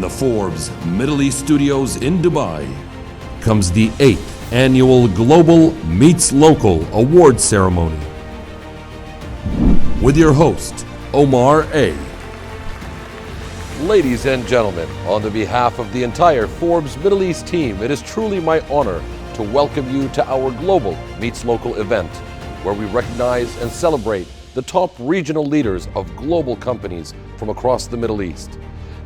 the Forbes Middle East studios in Dubai comes the 8th annual Global Meets Local Award Ceremony with your host, Omar A. Ladies and gentlemen, on the behalf of the entire Forbes Middle East team, it is truly my honor to welcome you to our Global Meets Local event, where we recognize and celebrate the top regional leaders of global companies from across the Middle East.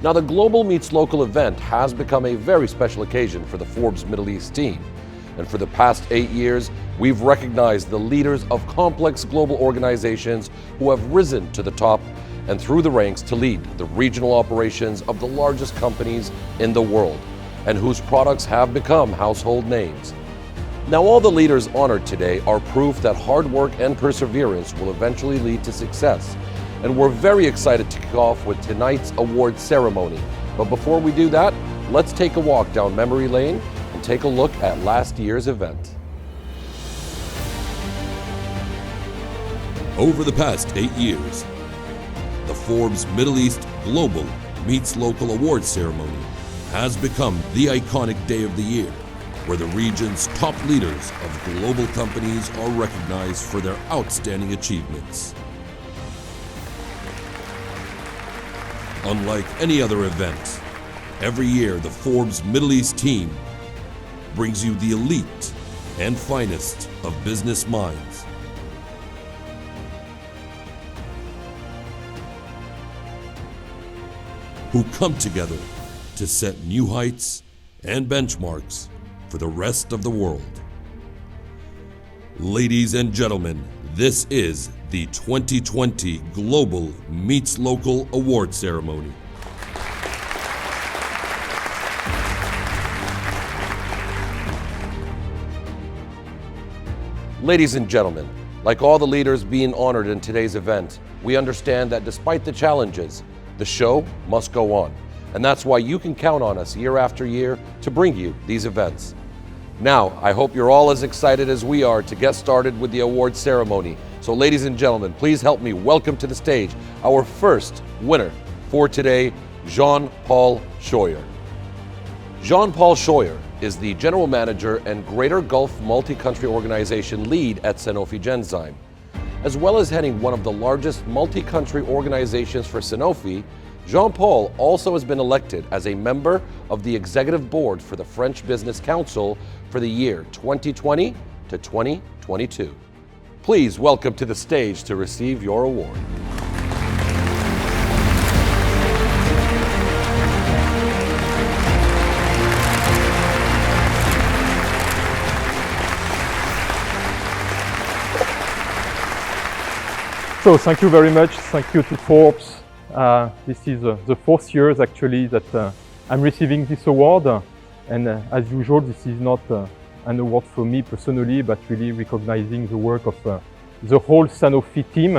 Now, the Global Meets Local event has become a very special occasion for the Forbes Middle East team. And for the past 8 years, we've recognized the leaders of complex global organizations who have risen to the top and through the ranks to lead the regional operations of the largest companies in the world and whose products have become household names. Now, all the leaders honored today are proof that hard work and perseverance will eventually lead to success. And we're very excited to kick off with tonight's award ceremony. But before we do that, let's take a walk down memory lane and take a look at last year's event. Over the past 8 years, the Forbes Middle East Global Meets Local Award Ceremony has become the iconic day of the year, where the region's top leaders of global companies are recognized for their outstanding achievements. Unlike any other event, every year the Forbes Middle East team brings you the elite and finest of business minds. Who come together to set new heights and benchmarks for the rest of the world. Ladies and gentlemen, this is the 2020 Global Meets Local Award Ceremony. Ladies and gentlemen, like all the leaders being honored in today's event, we understand that despite the challenges, the show must go on. And that's why you can count on us year after year to bring you these events. Now, I hope you're all as excited as we are to get started with the award ceremony. So ladies and gentlemen, please help me welcome to the stage our first winner for today, Jean-Paul Scheuer. Jean-Paul Scheuer is the General Manager and Greater Gulf Multi-Country Organization lead at Sanofi Genzyme. As well as heading one of the largest multi-country organizations for Sanofi, Jean-Paul also has been elected as a member of the Executive Board for the French Business Council for the year 2020 to 2022. Please welcome to the stage to receive your award. So thank you very much. Thank you to Forbes. This is the 4th year actually that I'm receiving this award. And as usual, this is not an award for me personally, but really recognizing the work of the whole Sanofi team.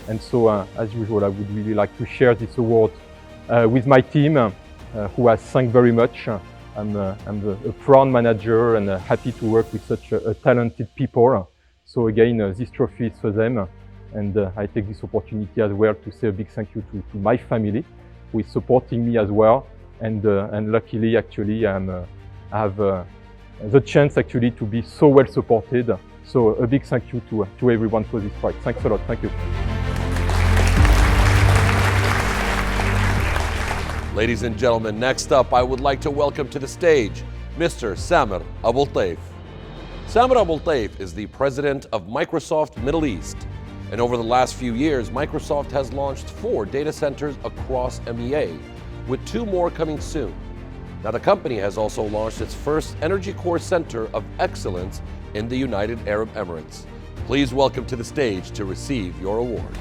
And so as usual, I would really like to share this award with my team, who has thanked very much. I'm a proud manager and happy to work with such a talented people. So again, this trophy is for them. And I take this opportunity as well to say a big thank you to my family who is supporting me as well. And luckily, actually, I have the chance actually to be so well supported. So a big thank you to everyone for this prize. Thanks a lot. Thank you. Ladies and gentlemen, next up, I would like to welcome to the stage Mr. Samer Abultaif. Samer Abultaif is the president of Microsoft Middle East. And over the last few years, Microsoft has launched 4 data centers across MEA, with 2 more coming soon. Now, the company has also launched its first Energy Core Center of Excellence in the United Arab Emirates. Please welcome to the stage to receive your award.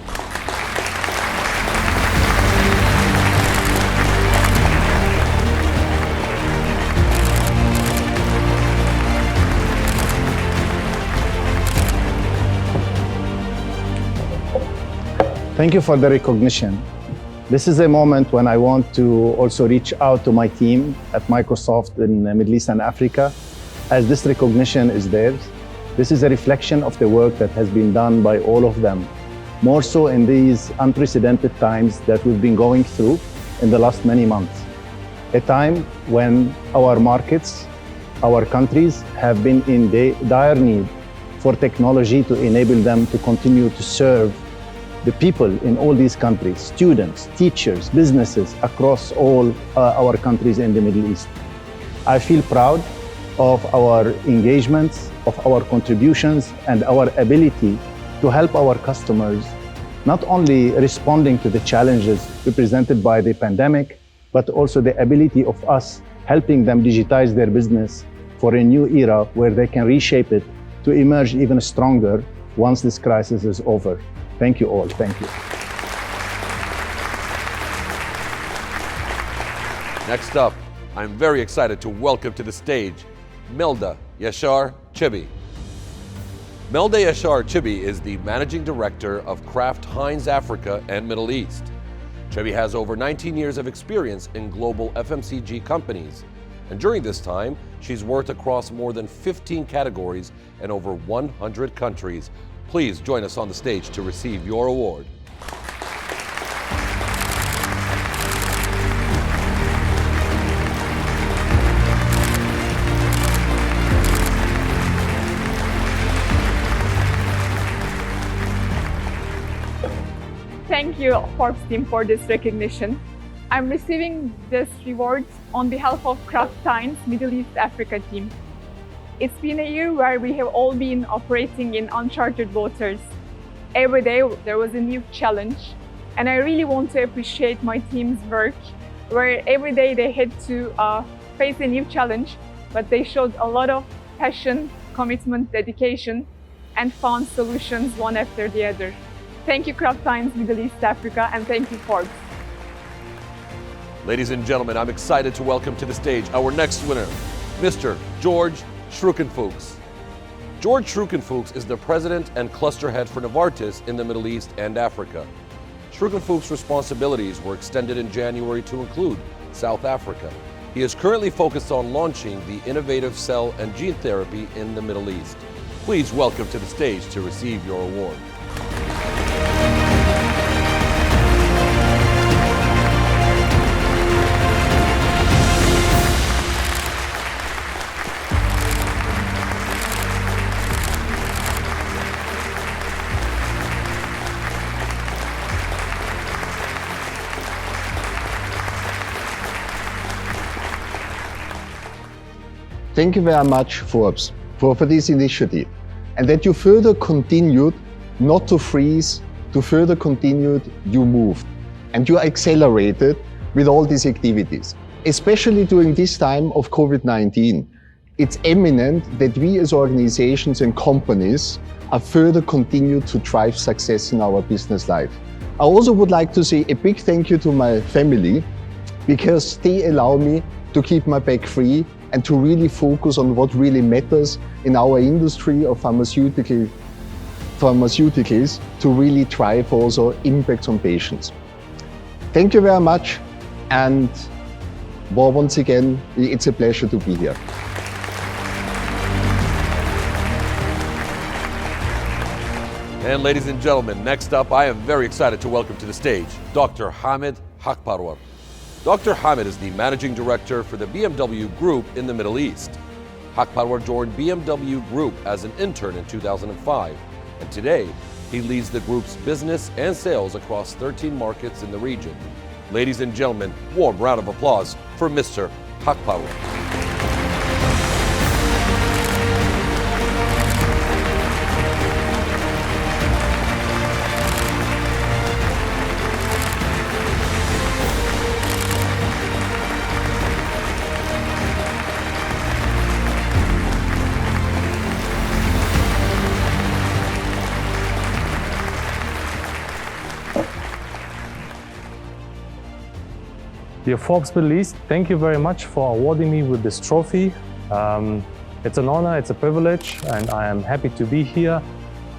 Thank you for the recognition. This is a moment when I want to also reach out to my team at Microsoft in the Middle East and Africa, as this recognition is theirs. This is a reflection of the work that has been done by all of them, more so in these unprecedented times that we've been going through in the last many months. a time when our markets, our countries have been in dire need for technology to enable them to continue to serve the people in all these countries, students, teachers, businesses across all our countries in the Middle East. I feel proud of our engagements, of our contributions, and our ability to help our customers, not only responding to the challenges represented by the pandemic, but also the ability of us helping them digitize their business for a new era where they can reshape it to emerge even stronger once this crisis is over. Thank you all. Thank you. Next up, I'm very excited to welcome to the stage Melda Yashar Chibi. Melda Yashar Chibi is the Managing Director of Kraft Heinz Africa and Middle East. Chibi has over 19 years of experience in global FMCG companies. And during this time, she's worked across more than 15 categories and over 100 countries. Please join us on the stage to receive your award. Thank you, Forbes team, for this recognition. I'm receiving this reward on behalf of Kraft Heinz Middle East Africa team. It's been a year where we have all been operating in uncharted waters. Every day there was a new challenge, and I really want to appreciate my team's work, where every day they had to face a new challenge, but they showed a lot of passion, commitment, dedication, and found solutions one after the other. Thank you, Kraft Heinz Middle East Africa, and thank you, Forbes. Ladies and gentlemen, I'm excited to welcome to the stage our next winner, Mr. George Schrukenfuchs. George Schrukenfuchs is the president and cluster head for Novartis in the Middle East and Africa. Schrukenfuchs' responsibilities were extended in January to include South Africa. He is currently focused on launching the innovative cell and gene therapy in the Middle East. Please welcome to the stage to receive your award. Thank you very much, Forbes, for this initiative, and that you further continued not to freeze, to further continued, you moved, and you accelerated with all these activities. Especially during this time of COVID-19, it's eminent that we as organizations and companies are further continued to drive success in our business life. I also would like to say a big thank you to my family, because they allow me to keep my back free and to really focus on what really matters in our industry of pharmaceuticals to really drive also impacts on patients. Thank you very much, and once again, it's a pleasure to be here. And ladies and gentlemen, next up, I am very excited to welcome to the stage Dr. Hamid Hakparwar. Dr. Hamid is the Managing Director for the BMW Group in the Middle East. Hakparwar joined BMW Group as an intern in 2005, and today he leads the group's business and sales across 13 markets in the region. Ladies and gentlemen, warm round of applause for Mr. Hakparwar. Dear Forbes Middle East, thank you very much for awarding me with this trophy. It's an honor, it's a privilege, and I am happy to be here.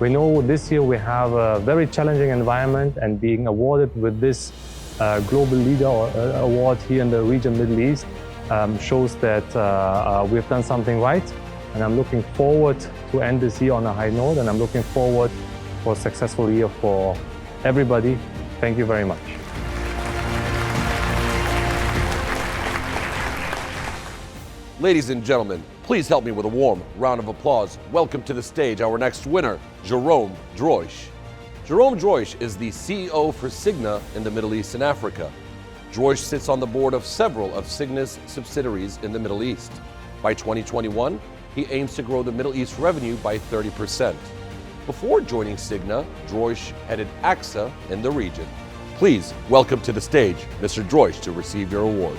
We know this year we have a very challenging environment, and being awarded with this Global Leader Award here in the region Middle East shows that we've done something right. And I'm looking forward to end this year on a high note, and I'm looking forward for a successful year for everybody. Thank you very much. Ladies and gentlemen, please help me with a warm round of applause. Welcome to the stage our next winner, Jerome Droich. Jerome Droich is the CEO for Cigna in the Middle East and Africa. Droich sits on the board of several of Cigna's subsidiaries in the Middle East. By 2021, he aims to grow the Middle East revenue by 30%. Before joining Cigna, Droich headed AXA in the region. Please welcome to the stage Mr. Droich to receive your award.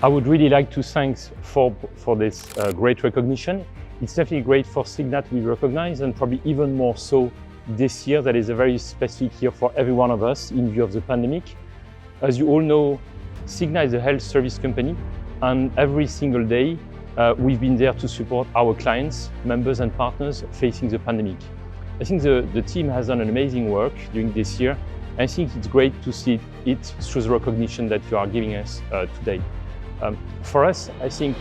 I would really like to thank Forbes for this great recognition. It's definitely great for Cigna to be recognized, and probably even more so this year. That is a very specific year for every one of us in view of the pandemic. As you all know, Cigna is a health service company, and every single day we've been there to support our clients, members and partners facing the pandemic. I think the team has done an amazing work during this year. I think it's great to see it through the recognition that you are giving us today. For us, I think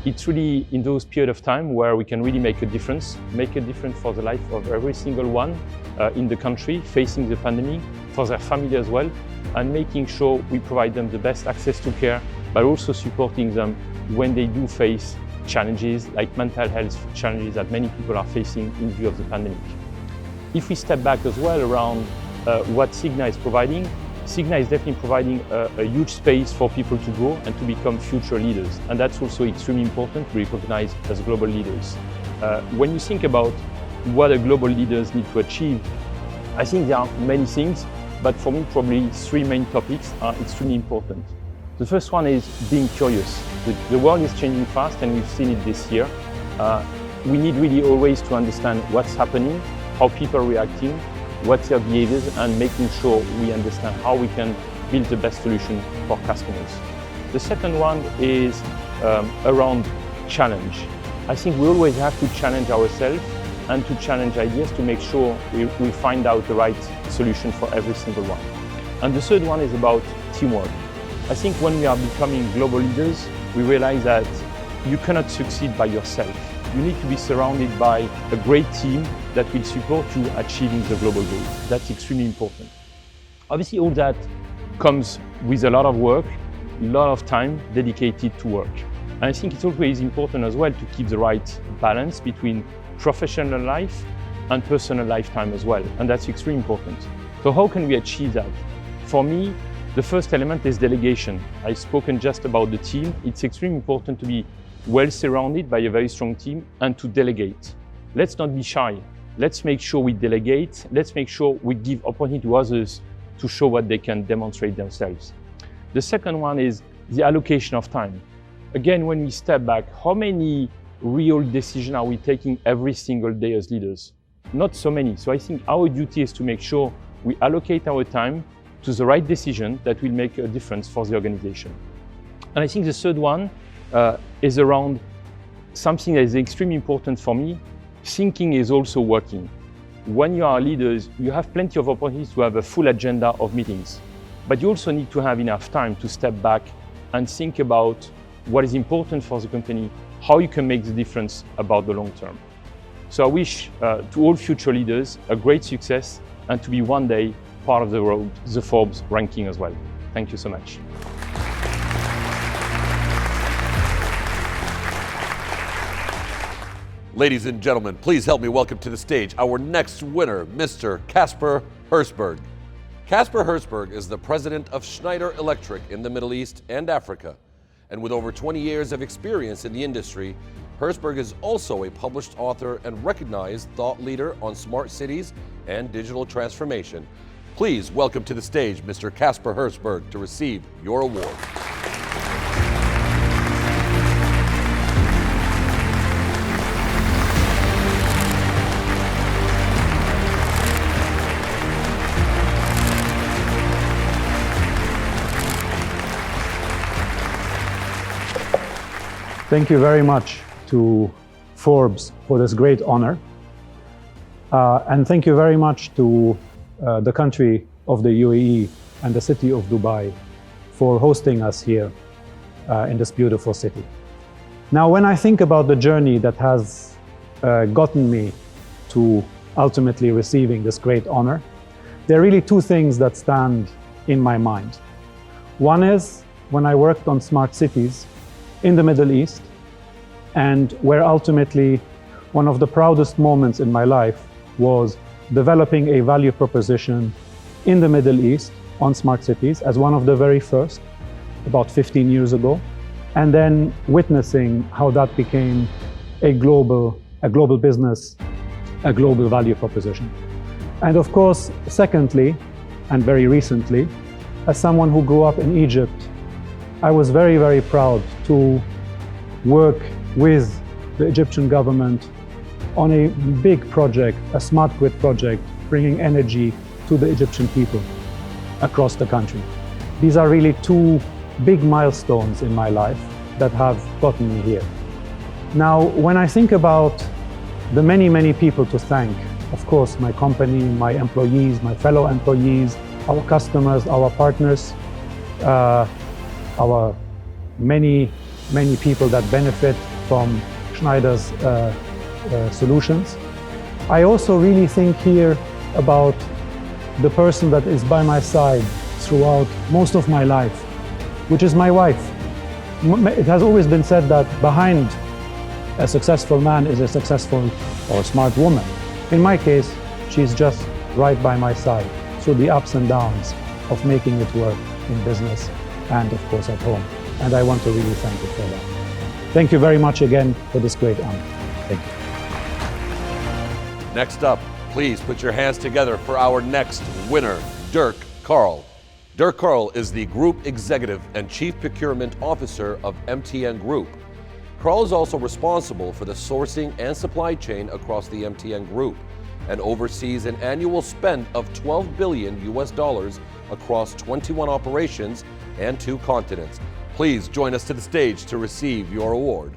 it's really in those periods of time where we can really make a difference for the life of every single one in the country facing the pandemic, for their family as well, and making sure we provide them the best access to care, but also supporting them when they do face challenges like mental health challenges that many people are facing in view of the pandemic. If we step back as well around what Cigna is providing, Cigna is definitely providing a huge space for people to grow and to become future leaders. And that's also extremely important to be recognized as global leaders. When you think about what the global leaders need to achieve, I think there are many things, but for me, probably three main topics are extremely important. The first one is being curious. The world is changing fast, and we've seen it this year. We need really always to understand what's happening, how people are reacting, what's their behaviors, and making sure we understand how we can build the best solution for customers. The second one is around challenge. I think we always have to challenge ourselves and to challenge ideas to make sure we find out the right solution for every single one. And the third one is about teamwork. I think when we are becoming global leaders, we realize that you cannot succeed by yourself. You need to be surrounded by a great team that will support you achieving the global goals. That's extremely important. Obviously, all that comes with a lot of work, a lot of time dedicated to work. And I think it's always important as well to keep the right balance between professional life and personal lifetime as well. And that's extremely important. So how can we achieve that? For me, the first element is delegation. I've spoken just about the team. It's extremely important to be well surrounded by a very strong team and to delegate. Let's not be shy. Let's make sure we delegate. Let's make sure we give opportunity to others to show what they can demonstrate themselves. The second one is the allocation of time. Again, when we step back, how many real decisions are we taking every single day as leaders? Not so many. So I think our duty is to make sure we allocate our time to the right decision that will make a difference for the organization. And I think the third one is around something that is extremely important for me. Thinking is also working. When you are leaders, you have plenty of opportunities to have a full agenda of meetings, but you also need to have enough time to step back and think about what is important for the company, how you can make the difference about the long term. So I wish to all future leaders a great success and to be one day part of the Forbes ranking as well. Thank you so much. Ladies and gentlemen, please help me welcome to the stage our next winner, Mr. Kasper Herzberg. Kasper Herzberg is the president of Schneider Electric in the Middle East and Africa. And with over 20 years of experience in the industry, Herzberg is also a published author and recognized thought leader on smart cities and digital transformation. Please welcome to the stage Mr. Kasper Herzberg to receive your award. Thank you very much to Forbes for this great honor. And thank you very much to the country of the UAE and the city of Dubai for hosting us here in this beautiful city. Now, when I think about the journey that has gotten me to ultimately receiving this great honor, there are really two things that stand in my mind. One is when I worked on smart cities in the Middle East, and where ultimately one of the proudest moments in my life was developing a value proposition in the Middle East on smart cities as one of the very first, about 15 years ago, and then witnessing how that became a global business, a global value proposition. And of course, secondly, and very recently, as someone who grew up in Egypt, I was very, very proud to work with the Egyptian government on a big project, a smart grid project, bringing energy to the Egyptian people across the country. These are really two big milestones in my life that have gotten me here. Now, when I think about the many, many people to thank, of course, my company, my employees, my fellow employees, our customers, our partners, our many, many people that benefit from Schneider's solutions. I also really think here about the person that is by my side throughout most of my life, which is my wife. It has always been said that behind a successful man is a successful or smart woman. In my case, she's just right by my side through the ups and downs of making it work in business and of course at home. And I want to really thank you for that. Thank you very much again for this great honor. Thank you. Next up, please put your hands together for our next winner, Dirk Karl. Dirk Karl is the Group Executive and Chief Procurement Officer of MTN Group. Karl is also responsible for the sourcing and supply chain across the MTN Group and oversees an annual spend of $12 billion across 21 operations and 2 continents. Please join us to the stage to receive your award.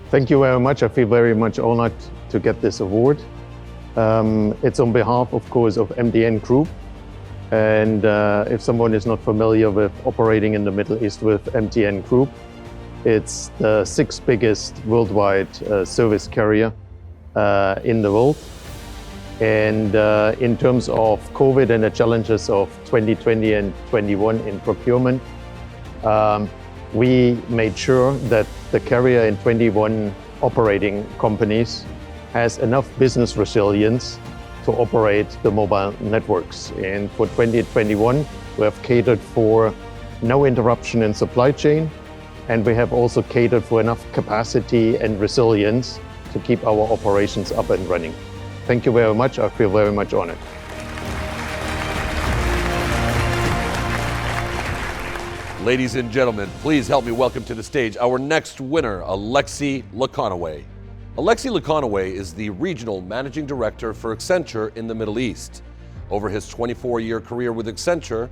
Thank you very much. I feel very much honored to get this award. It's on behalf, of course, of MTN Group. And if someone is not familiar with operating in the Middle East with MTN Group, it's the 6th biggest worldwide service carrier in the world. And in terms of COVID and the challenges of 2020 and 21 in procurement, we made sure that the carrier in 21 operating companies has enough business resilience to operate the mobile networks. And for 2021, we have catered for no interruption in supply chain, and we have also catered for enough capacity and resilience to keep our operations up and running. Thank you very much. I feel very much honored. Ladies and gentlemen, please help me welcome to the stage our next winner, Alexei Lakonoway. Alexei Lakonoway is the Regional Managing Director for Accenture in the Middle East. Over his 24-year career with Accenture,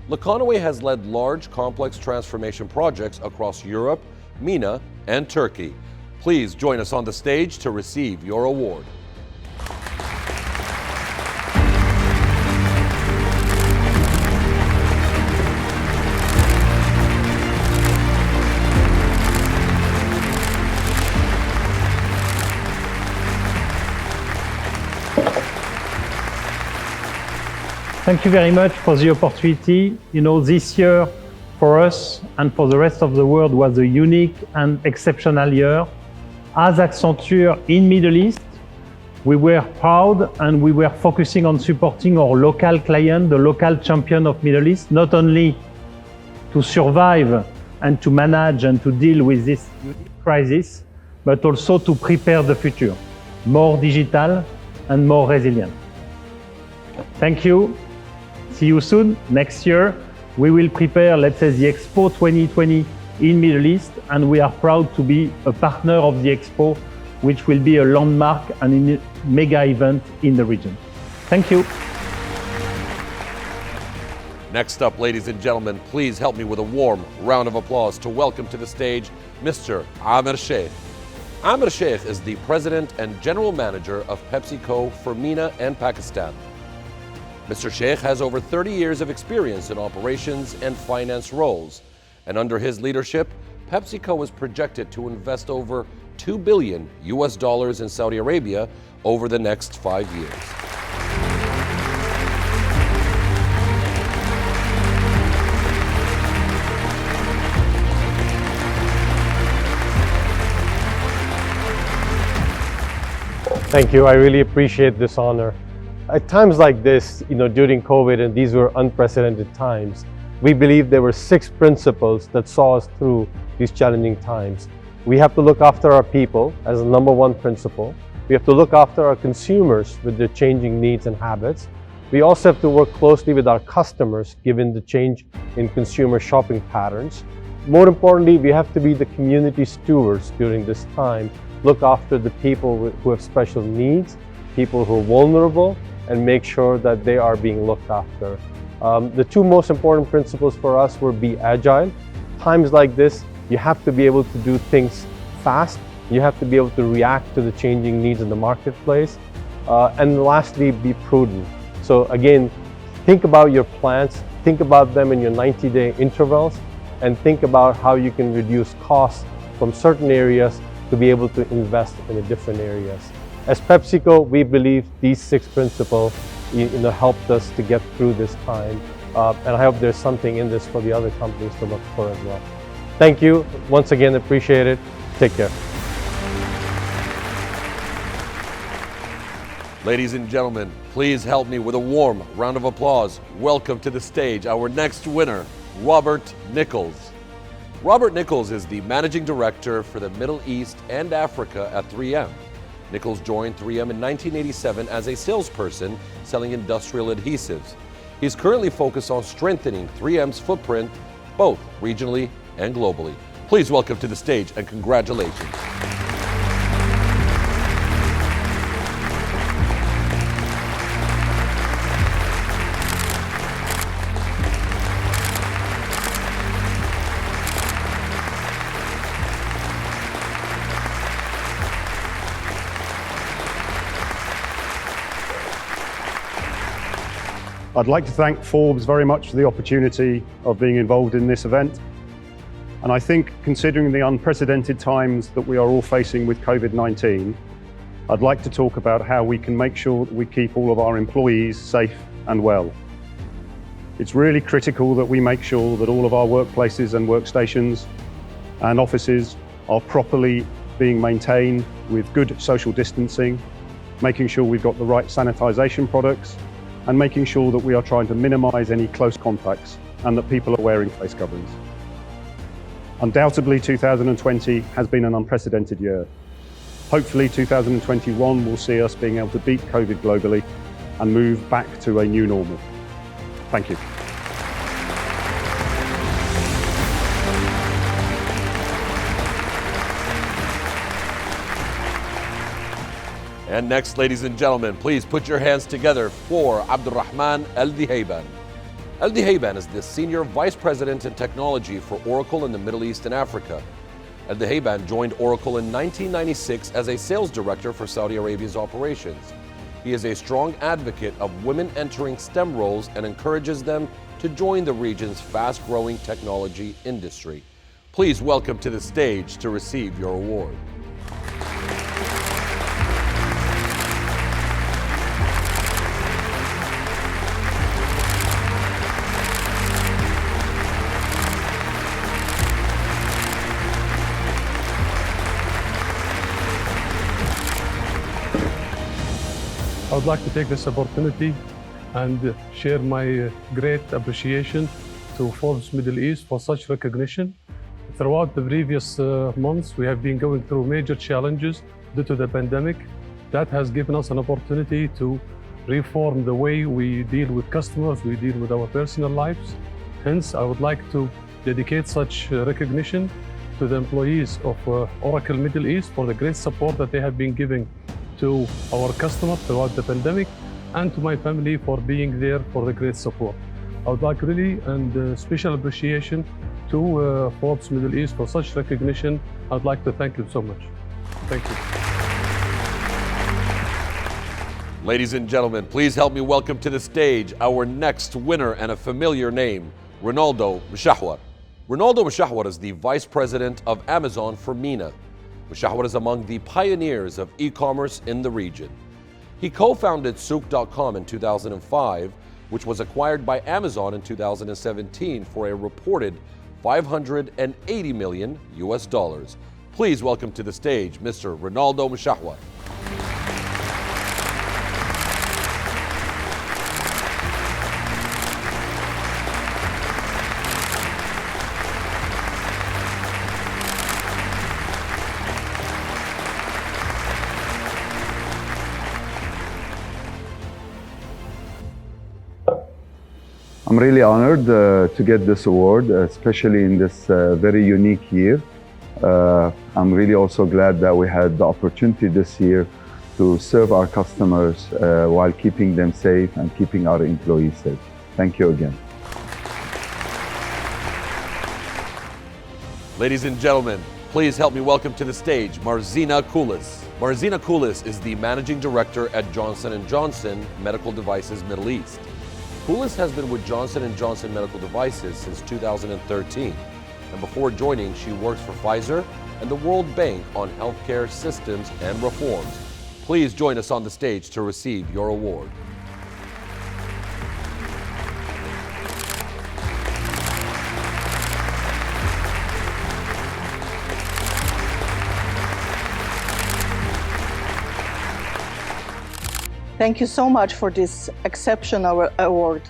Lakonoway has led large, complex transformation projects across Europe, MENA, and Turkey. Please join us on the stage to receive your award. Thank you very much for the opportunity. You know, this year for us and for the rest of the world was a unique and exceptional year. As Accenture in Middle East, we were proud and we were focusing on supporting our local client, the local champion of Middle East, not only to survive and to manage and to deal with this unique crisis, but also to prepare the future, more digital and more resilient. Thank you. See you soon. Next year, we will prepare, let's say, the Expo 2020 in Middle East, and we are proud to be a partner of the Expo, which will be a landmark and a mega event in the region. Thank you. Next up, ladies and gentlemen, please help me with a warm round of applause to welcome to the stage Mr. Amir Sheikh. Amir Sheikh is the President and General Manager of Pepsico for MENA and Pakistan. Mr. Sheikh has over 30 years of experience in operations and finance roles, and under his leadership, PepsiCo is projected to invest over $2 billion in Saudi Arabia over the next 5 years. Thank you. I really appreciate this honor. At times like this, during COVID, and these were unprecedented times, we believe there were 6 principles that saw us through these challenging times. We have to look after our people as the number 1 principle. We have to look after our consumers with their changing needs and habits. We also have to work closely with our customers given the change in consumer shopping patterns. More importantly, we have to be the community stewards during this time, look after the people who have special needs, people who are vulnerable, and make sure that they are being looked after. The 2 most important principles for us were be agile. Times like this, you have to be able to do things fast. You have to be able to react to the changing needs in the marketplace. And lastly, be prudent. So again, think about your plans, think about them in your 90-day intervals, and think about how you can reduce costs from certain areas to be able to invest in the different areas. As PepsiCo, we believe these 6 principles helped us to get through this time. And I hope there's something in this for the other companies to look for as well. Thank you. Once again, appreciate it. Take care. Ladies and gentlemen, please help me with a warm round of applause. Welcome to the stage our next winner, Robert Nichols. Robert Nichols is the Managing Director for the Middle East and Africa at 3M. Nichols joined 3M in 1987 as a salesperson selling industrial adhesives. He's currently focused on strengthening 3M's footprint both regionally and globally. Please welcome to the stage and congratulations. I'd like to thank Forbes very much for the opportunity of being involved in this event. And I think, considering the unprecedented times that we are all facing with COVID-19, I'd like to talk about how we can make sure that we keep all of our employees safe and well. It's really critical that we make sure that all of our workplaces and workstations and offices are properly being maintained with good social distancing, making sure we've got the right sanitization products, and making sure that we are trying to minimize any close contacts and that people are wearing face coverings. Undoubtedly, 2020 has been an unprecedented year. Hopefully, 2021 will see us being able to beat COVID globally and move back to a new normal. Thank you. And next, ladies and gentlemen, please put your hands together for Abdurrahman Al-Dihayban. Al-Dihayban is the Senior Vice President in Technology for Oracle in the Middle East and Africa. Al-Dihayban joined Oracle in 1996 as a sales director for Saudi Arabia's operations. He is a strong advocate of women entering STEM roles and encourages them to join the region's fast-growing technology industry. Please welcome to the stage to receive your award. I would like to take this opportunity and share my great appreciation to Forbes Middle East for such recognition. Throughout the previous months, we have been going through major challenges due to the pandemic. That has given us an opportunity to reform the way we deal with customers, we deal with our personal lives. Hence, I would like to dedicate such recognition to the employees of Oracle Middle East for the great support that they have been giving to our customers throughout the pandemic, and to my family for being there for the great support. I would like really and special appreciation to Forbes Middle East for such recognition. I'd like to thank you so much. Thank you. Ladies and gentlemen, please help me welcome to the stage our next winner and a familiar name, Ronaldo Mshahwar. Ronaldo Mshahwar is the Vice President of Amazon for MENA. Mshahwar is among the pioneers of e-commerce in the region. He co-founded Souk.com in 2005, which was acquired by Amazon in 2017 for a reported $580 million US. Please welcome to the stage Mr. Ronaldo Mshahwar. I'm really honored to get this award, especially in this very unique year. I'm really also glad that we had the opportunity this year to serve our customers while keeping them safe and keeping our employees safe. Thank you again. Ladies and gentlemen, please help me welcome to the stage Marzina Kulis. Marzina Kulis is the Managing Director at Johnson & Johnson Medical Devices Middle East. Kulis has been with Johnson & Johnson Medical Devices since 2013, and before joining, she works for Pfizer and the World Bank on healthcare systems and reforms. Please join us on the stage to receive your award. Thank you so much for this exceptional award.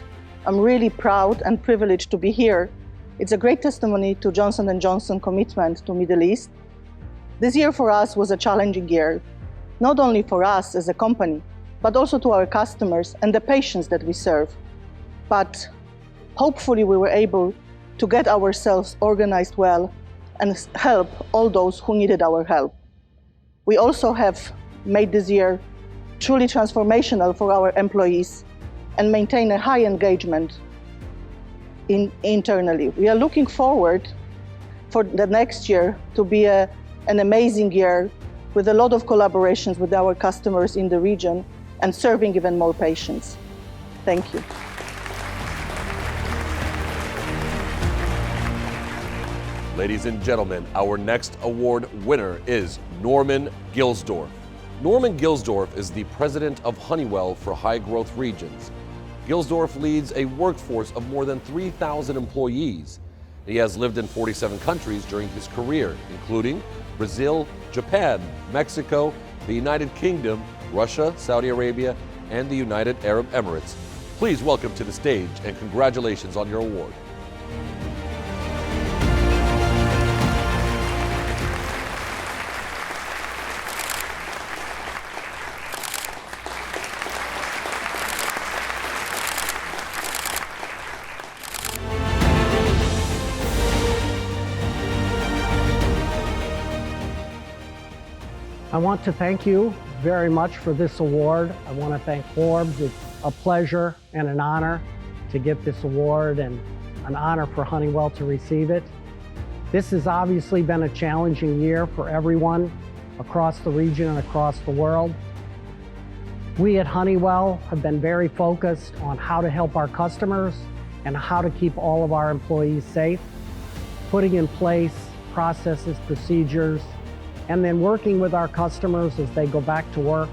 I'm really proud and privileged to be here. It's a great testimony to Johnson & Johnson commitment to Middle East. This year for us was a challenging year, not only for us as a company, but also to our customers and the patients that we serve. But hopefully we were able to get ourselves organized well and help all those who needed our help. We also have made this year truly transformational for our employees and maintain a high engagement internally. We are looking forward for the next year to be an amazing year with a lot of collaborations with our customers in the region and serving even more patients. Thank you. Ladies and gentlemen, our next award winner is Norman Gilsdorf. Norman Gilsdorf is the president of Honeywell for high growth regions. Gilsdorf leads a workforce of more than 3,000 employees. He has lived in 47 countries during his career, including Brazil, Japan, Mexico, the United Kingdom, Russia, Saudi Arabia, and the United Arab Emirates. Please welcome to the stage and congratulations on your award. I want to thank you very much for this award. I want to thank Forbes. It's a pleasure and an honor to get this award and an honor for Honeywell to receive it. This has obviously been a challenging year for everyone across the region and across the world. We at Honeywell have been very focused on how to help our customers and how to keep all of our employees safe, putting in place processes, procedures, and then working with our customers as they go back to work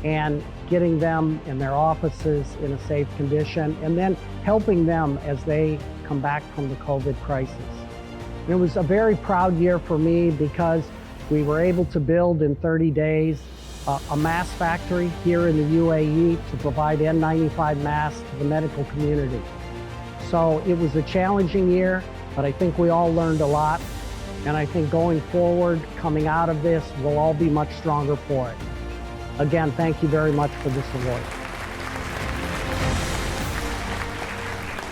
and getting them in their offices in a safe condition, and then helping them as they come back from the COVID crisis. And it was a very proud year for me because we were able to build in 30 days a mask factory here in the UAE to provide N95 masks to the medical community. So it was a challenging year, but I think we all learned a lot. And I think going forward, coming out of this, we'll all be much stronger for it. Again, thank you very much for this award.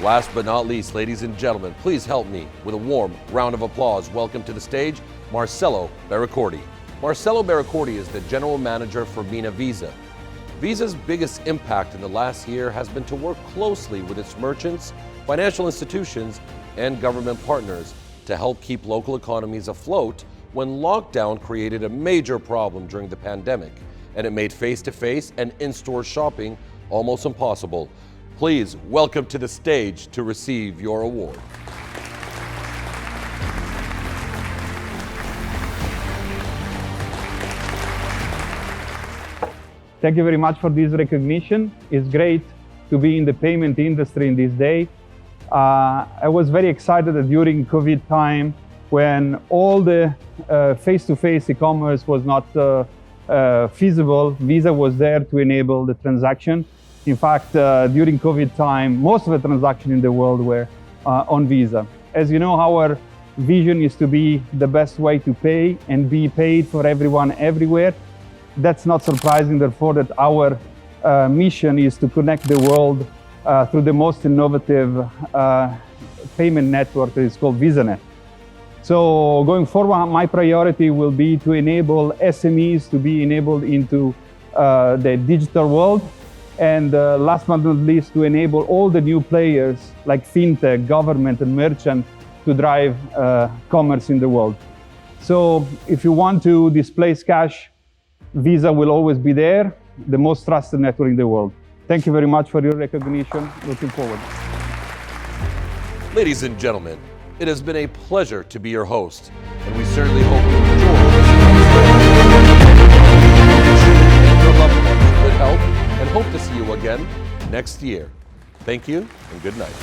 Last but not least, ladies and gentlemen, please help me with a warm round of applause. Welcome to the stage, Marcelo Berricordi. Marcelo Berricordi is the General Manager for MENA Visa. Visa's biggest impact in the last year has been to work closely with its merchants, financial institutions, and government partners to help keep local economies afloat when lockdown created a major problem during the pandemic, and it made face-to-face and in-store shopping almost impossible. Please welcome to the stage to receive your award. Thank you very much for this recognition. It's great to be in the payment industry in this day. I was very excited that during COVID time, when all the face-to-face e-commerce was not feasible, Visa was there to enable the transaction. In fact, during COVID time, most of the transactions in the world were on Visa. As you know, our vision is to be the best way to pay and be paid for everyone everywhere. That's not surprising, therefore, that our mission is to connect the world through the most innovative payment network that is called VisaNet. So going forward, my priority will be to enable SMEs to be enabled into the digital world. And last but not least, to enable all the new players like fintech, government, and merchant to drive commerce in the world. So if you want to displace cash, Visa will always be there, the most trusted network in the world. Thank you very much for your recognition. Looking forward. Ladies and gentlemen, it has been a pleasure to be your host, and we certainly hope you enjoy your loved ones good health, and hope to see you again next year. Thank you and good night.